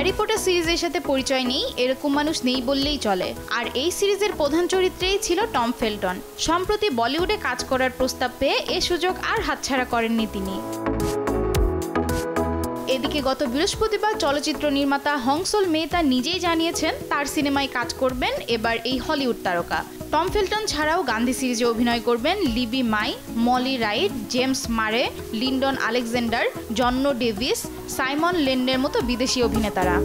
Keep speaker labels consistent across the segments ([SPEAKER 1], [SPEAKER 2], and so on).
[SPEAKER 1] Harry Potter সিরিজের সাথে পরিচয় নেই এরকম মানুষ নেই বললেই চলে। আর এই সিরিজের প্রধান চরিত্রেই ছিল টম ফেলটন। সম্প্রতি বলিউডে কাজ করার প্রস্তাব পেয়ে এ সুযোগ আর হাতছাড়া করেননি তিনি। এদিকে গত বৃহস্পতিবার চলচ্চিত্র নির্মাতা হংসল মেহতা নিজেই জানিয়েছেন তার সিনেমায় কাজ করবেন এবার এই হলিউড তারকা। টম ফেলটন ছাড়াও গান্ধী সিরিজে অভিনয় করবেন লিবি মাই, মলি রাইট, জেমস মারে, লিন্ডন আলেকজান্ডার, জন্ন ডেভিস, সাইমন লেন্ডের মতো বিদেশি অভিনেতারা।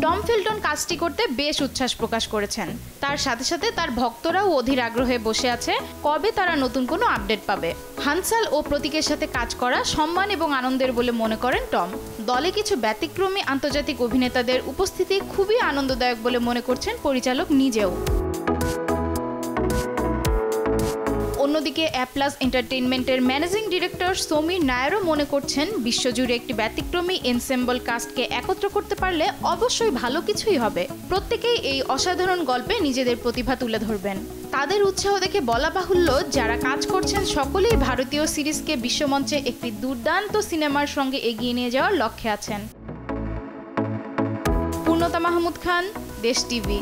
[SPEAKER 1] টম ফেলটন কাজটি করতে বেশ উচ্ছ্বাস প্রকাশ করেছেন। তার সাথে সাথে তার ভক্তরাও অধীর আগ্রহে বসে আছে কবে তারা নতুন কোনো আপডেট পাবে। হানসাল ও প্রতীকের সাথে কাজ করা সম্মান এবং আনন্দের বলে মনে করেন টম। দলে কিছু ব্যতিক্রমী আন্তর্জাতিক অভিনেতাদের উপস্থিতি খুবই আনন্দদায়ক বলে মনে করছেন পরিচালক নিজেও। অন্যদিকে অ্যাপ্লাস এন্টারটেইনমেন্টের ম্যানেজিং ডিরেক্টর সমীর নায়ারও মনে করছেন বিশ্বজুড়ে একটি ব্যতিক্রমী এনসেম্বল কাস্টকে একত্র করতে পারলে অবশ্যই ভালো কিছুই হবে। প্রত্যেকেই এই অসাধারণ গল্পে নিজেদের প্রতিভা তুলে ধরবেন। তাদের উৎসাহ দেখে বলা বাহুল্য যারা কাজ করছেন সকলেই ভারতীয় সিরিজকে বিশ্বমঞ্চে একটি দুর্দান্ত সিনেমার সঙ্গে এগিয়ে নিয়ে যাওয়ার লক্ষ্যে আছেন। পূর্ণতা মাহমুদ খান, দেশ টিভি।